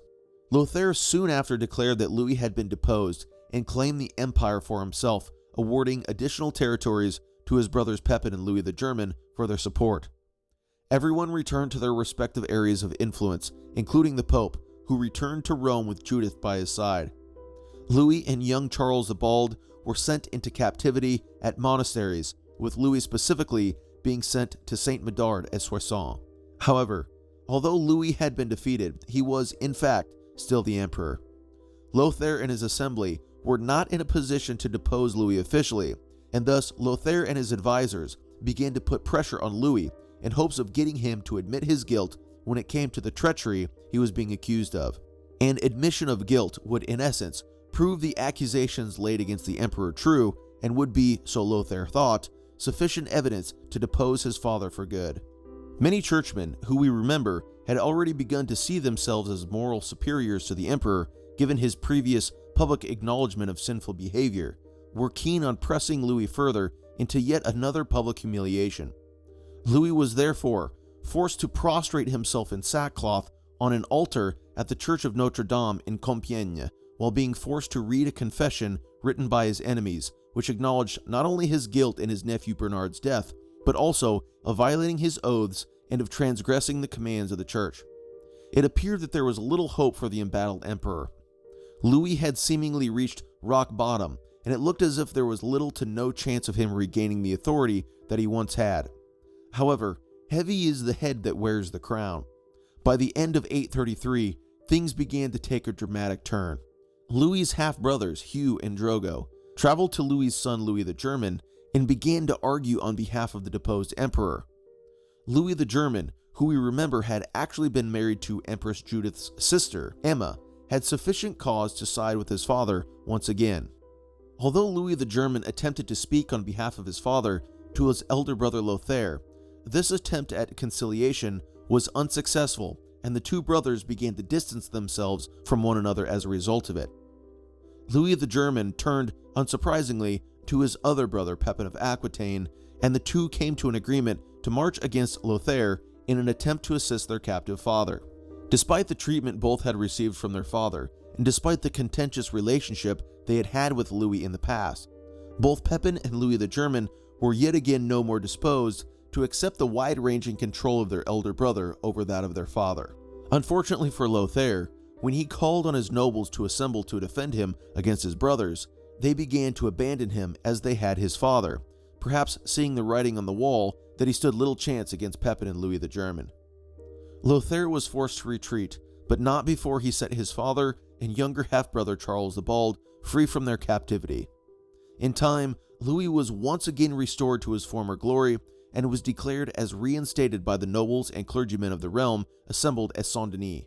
Lothair soon after declared that Louis had been deposed and claimed the empire for himself, awarding additional territories to his brothers Pepin and Louis the German for their support. Everyone returned to their respective areas of influence, including the Pope, who returned to Rome with Judith by his side. Louis and young Charles the Bald were sent into captivity at monasteries, with Louis specifically being sent to Saint Medard at Soissons. However, although Louis had been defeated, he was, in fact, still the emperor. Lothair and his assembly were not in a position to depose Louis officially, and thus Lothair and his advisors began to put pressure on Louis in hopes of getting him to admit his guilt when it came to the treachery he was being accused of. An admission of guilt would, in essence, prove the accusations laid against the emperor true and would be, so Lothair thought, sufficient evidence to depose his father for good. Many churchmen, who we remember, had already begun to see themselves as moral superiors to the emperor given his previous public acknowledgement of sinful behavior, were keen on pressing Louis further into yet another public humiliation. Louis was therefore forced to prostrate himself in sackcloth on an altar at the Church of Notre Dame in Compiègne, while being forced to read a confession written by his enemies, which acknowledged not only his guilt in his nephew Bernard's death, but also of violating his oaths and of transgressing the commands of the church. It appeared that there was little hope for the embattled emperor. Louis had seemingly reached rock bottom, and it looked as if there was little to no chance of him regaining the authority that he once had. However, heavy is the head that wears the crown. By the end of 833, things began to take a dramatic turn. Louis's half-brothers, Hugh and Drogo, traveled to Louis's son Louis the German and began to argue on behalf of the deposed emperor. Louis the German, who we remember had actually been married to Empress Judith's sister, Emma, had sufficient cause to side with his father once again. Although Louis the German attempted to speak on behalf of his father to his elder brother Lothair, this attempt at conciliation was unsuccessful, and the two brothers began to distance themselves from one another as a result of it. Louis the German turned, unsurprisingly, to his other brother Pepin of Aquitaine, and the two came to an agreement to march against Lothair in an attempt to assist their captive father. Despite the treatment both had received from their father, and despite the contentious relationship they had had with Louis in the past, both Pepin and Louis the German were yet again no more disposed to accept the wide-ranging control of their elder brother over that of their father. Unfortunately for Lothair, when he called on his nobles to assemble to defend him against his brothers, they began to abandon him as they had his father, perhaps seeing the writing on the wall that he stood little chance against Pepin and Louis the German. Lothair was forced to retreat, but not before he set his father and younger half-brother Charles the Bald free from their captivity. In time, Louis was once again restored to his former glory and was declared as reinstated by the nobles and clergymen of the realm assembled at Saint-Denis.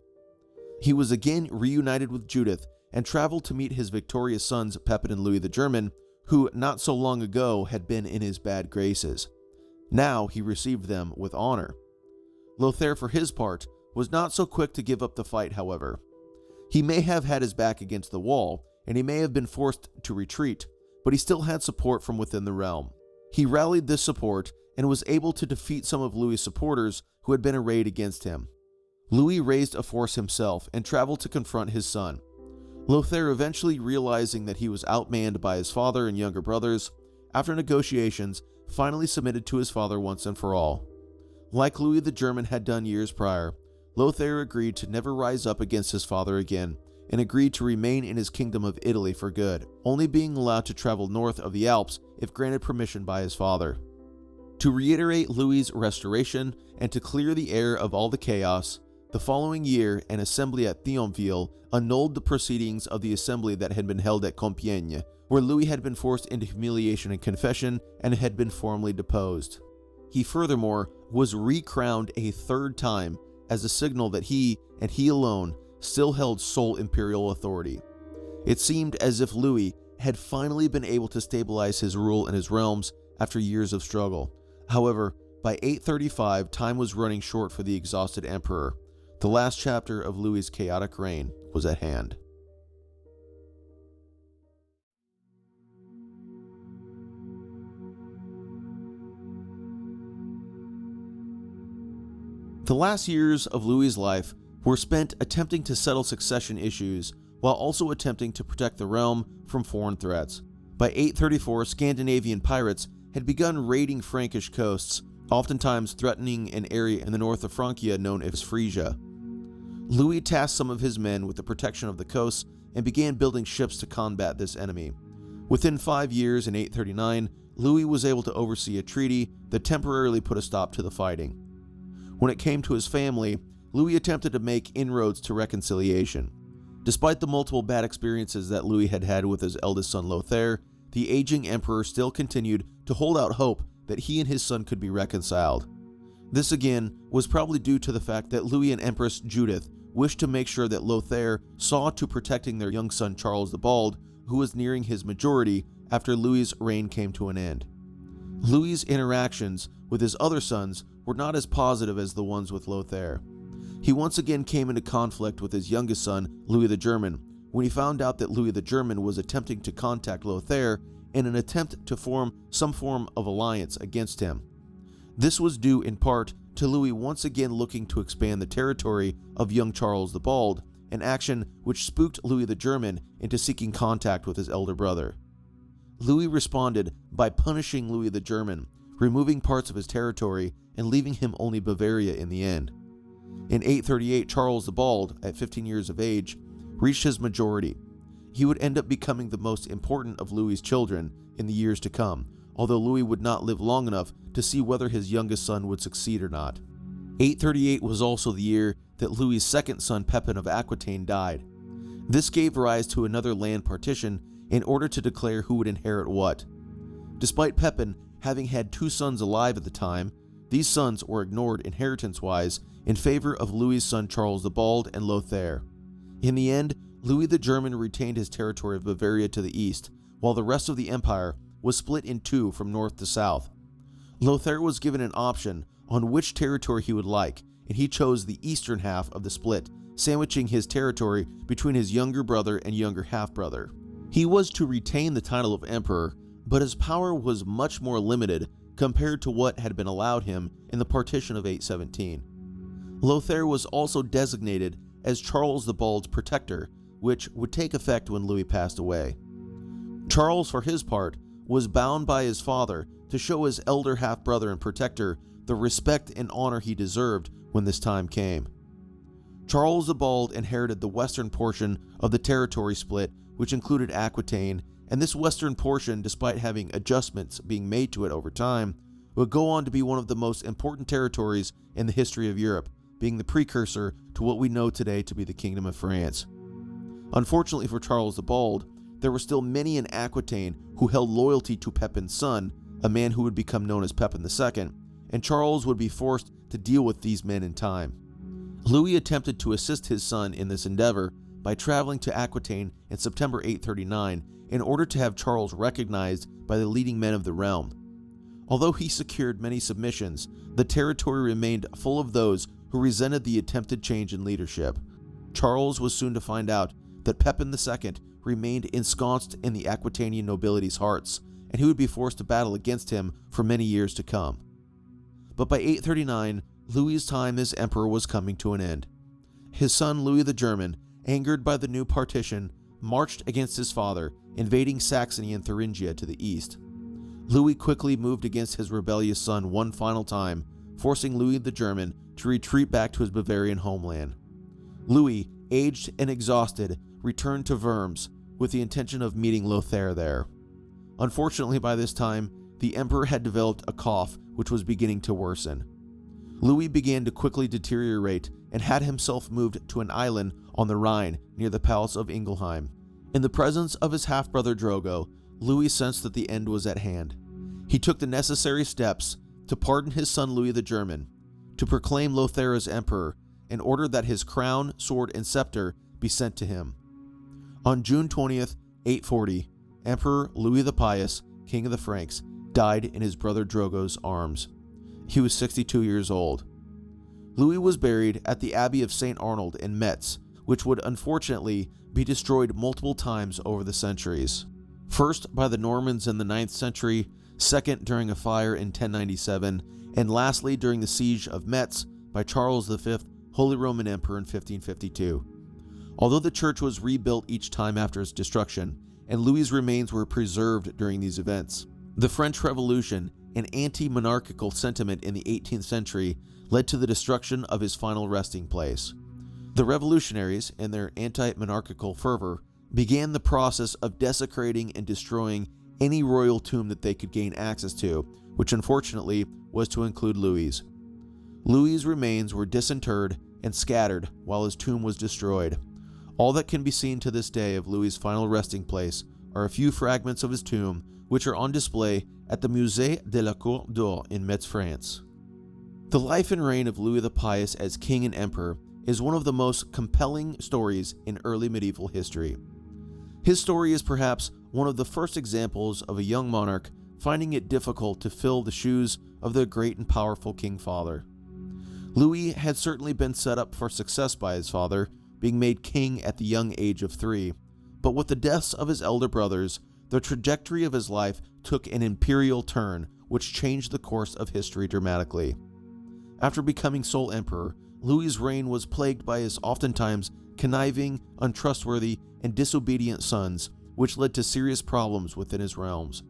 He was again reunited with Judith and traveled to meet his victorious sons Pepin and Louis the German, who not so long ago had been in his bad graces. Now he received them with honor. Lothair, for his part, was not so quick to give up the fight, however. He may have had his back against the wall, and he may have been forced to retreat, but he still had support from within the realm. He rallied this support and was able to defeat some of Louis' supporters who had been arrayed against him. Louis raised a force himself and traveled to confront his son. Lothair, eventually realizing that he was outmanned by his father and younger brothers, after negotiations, finally submitted to his father once and for all. Like Louis the German had done years prior, Lothair agreed to never rise up against his father again, and agreed to remain in his kingdom of Italy for good, only being allowed to travel north of the Alps if granted permission by his father. To reiterate Louis' restoration and to clear the air of all the chaos, the following year an assembly at Thionville annulled the proceedings of the assembly that had been held at Compiègne, where Louis had been forced into humiliation and confession and had been formally deposed. He furthermore was recrowned a third time as a signal that he, and he alone, still held sole imperial authority. It seemed as if Louis had finally been able to stabilize his rule in his realms after years of struggle. However, by 835, time was running short for the exhausted emperor. The last chapter of Louis' chaotic reign was at hand. The last years of Louis' life were spent attempting to settle succession issues while also attempting to protect the realm from foreign threats. By 834, Scandinavian pirates had begun raiding Frankish coasts, oftentimes threatening an area in the north of Francia known as Frisia. Louis tasked some of his men with the protection of the coasts and began building ships to combat this enemy. Within 5 years, in 839, Louis was able to oversee a treaty that temporarily put a stop to the fighting. When it came to his family, Louis attempted to make inroads to reconciliation. Despite the multiple bad experiences that Louis had had with his eldest son Lothair, the aging emperor still continued to hold out hope that he and his son could be reconciled. This again was probably due to the fact that Louis and Empress Judith wished to make sure that Lothair saw to protecting their young son Charles the Bald, who was nearing his majority after Louis's reign came to an end. Louis's interactions with his other sons were not as positive as the ones with Lothair. He once again came into conflict with his youngest son, Louis the German, when he found out that Louis the German was attempting to contact Lothair in an attempt to form some form of alliance against him. This was due in part to Louis once again looking to expand the territory of young Charles the Bald, an action which spooked Louis the German into seeking contact with his elder brother. Louis responded by punishing Louis the German, removing parts of his territory and leaving him only Bavaria in the end. In 838, Charles the Bald, at 15 years of age, reached his majority. He would end up becoming the most important of Louis's children in the years to come, although Louis would not live long enough to see whether his youngest son would succeed or not. 838 was also the year that Louis's second son Pepin of Aquitaine died. This gave rise to another land partition in order to declare who would inherit what. Despite Pepin having had 2 sons alive at the time, these sons were ignored inheritance-wise in favor of Louis's son Charles the Bald and Lothair. In the end, Louis the German retained his territory of Bavaria to the east, while the rest of the empire was split in 2 from north to south. Lothair was given an option on which territory he would like, and he chose the eastern half of the split, sandwiching his territory between his younger brother and younger half-brother. He was to retain the title of emperor, but his power was much more limited compared to what had been allowed him in the partition of 817. Lothair was also designated as Charles the Bald's protector, which would take effect when Louis passed away. Charles, for his part, was bound by his father to show his elder half-brother and protector the respect and honor he deserved when this time came. Charles the Bald inherited the western portion of the territory split, which included Aquitaine, and this western portion, despite having adjustments being made to it over time, would go on to be one of the most important territories in the history of Europe, being the precursor to what we know today to be the Kingdom of France. Unfortunately for Charles the Bald, there were still many in Aquitaine who held loyalty to Pepin's son, a man who would become known as Pepin II, and Charles would be forced to deal with these men in time. Louis attempted to assist his son in this endeavor by traveling to Aquitaine in September 839 in order to have Charles recognized by the leading men of the realm. Although he secured many submissions, the territory remained full of those who resented the attempted change in leadership. Charles was soon to find out that Pepin II remained ensconced in the Aquitanian nobility's hearts, and he would be forced to battle against him for many years to come. But by 839, Louis's time as emperor was coming to an end. His son Louis the German, angered by the new partition, marched against his father, invading Saxony and Thuringia to the east. Louis quickly moved against his rebellious son one final time, forcing Louis the German to retreat back to his Bavarian homeland. Louis, aged and exhausted, returned to Worms with the intention of meeting Lothair there. Unfortunately, by this time, the emperor had developed a cough which was beginning to worsen. Louis began to quickly deteriorate and had himself moved to an island on the Rhine near the Palace of Ingelheim. In the presence of his half-brother Drogo, Louis sensed that the end was at hand. He took the necessary steps to pardon his son Louis the German, to proclaim Lothair as emperor, and order that his crown, sword, and scepter be sent to him. On June 20th, 840, Emperor Louis the Pious, King of the Franks, died in his brother Drogo's arms. He was 62 years old. Louis was buried at the Abbey of St. Arnold in Metz, which would unfortunately be destroyed multiple times over the centuries. First by the Normans in the 9th century, second during a fire in 1097, and lastly during the siege of Metz by Charles V, Holy Roman Emperor in 1552. Although the church was rebuilt each time after its destruction, and Louis's remains were preserved during these events, the French Revolution, an anti-monarchical sentiment in the 18th century, led to the destruction of his final resting place. The revolutionaries, in their anti-monarchical fervor, began the process of desecrating and destroying any royal tomb that they could gain access to, which unfortunately was to include Louis's. Louis's remains were disinterred and scattered while his tomb was destroyed. All that can be seen to this day of Louis's final resting place are a few fragments of his tomb, which are on display at the Musée de la Cour d'Or in Metz, France. The life and reign of Louis the Pious as king and emperor is one of the most compelling stories in early medieval history. His story is perhaps one of the first examples of a young monarch finding it difficult to fill the shoes of their great and powerful king father. Louis had certainly been set up for success by his father, being made king at the young age of 3, but with the deaths of his elder brothers, the trajectory of his life took an imperial turn, which changed the course of history dramatically. After becoming sole emperor, Louis's reign was plagued by his oftentimes conniving, untrustworthy, and disobedient sons, which led to serious problems within his realms.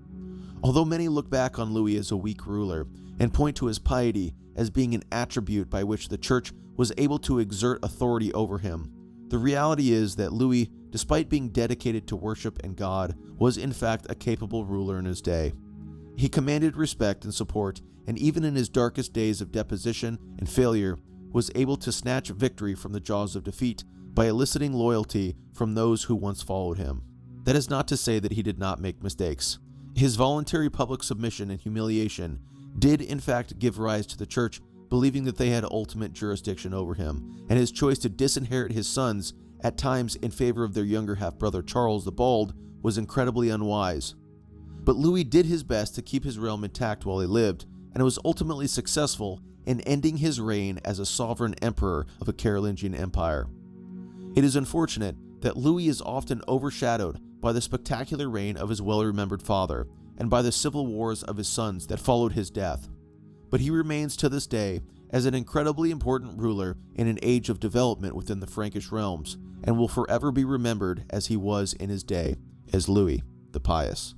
Although many look back on Louis as a weak ruler and point to his piety as being an attribute by which the church was able to exert authority over him, the reality is that Louis, despite being dedicated to worship and God, was in fact a capable ruler in his day. He commanded respect and support, and even in his darkest days of deposition and failure, was able to snatch victory from the jaws of defeat by eliciting loyalty from those who once followed him. That is not to say that he did not make mistakes. His voluntary public submission and humiliation did in fact give rise to the church believing that they had ultimate jurisdiction over him, and his choice to disinherit his sons, at times in favor of their younger half-brother Charles the Bald, was incredibly unwise. But Louis did his best to keep his realm intact while he lived, and was ultimately successful in ending his reign as a sovereign emperor of a Carolingian empire. It is unfortunate that Louis is often overshadowed by the spectacular reign of his well-remembered father, and by the civil wars of his sons that followed his death. But he remains to this day as an incredibly important ruler in an age of development within the Frankish realms, and will forever be remembered as he was in his day, as Louis the Pious.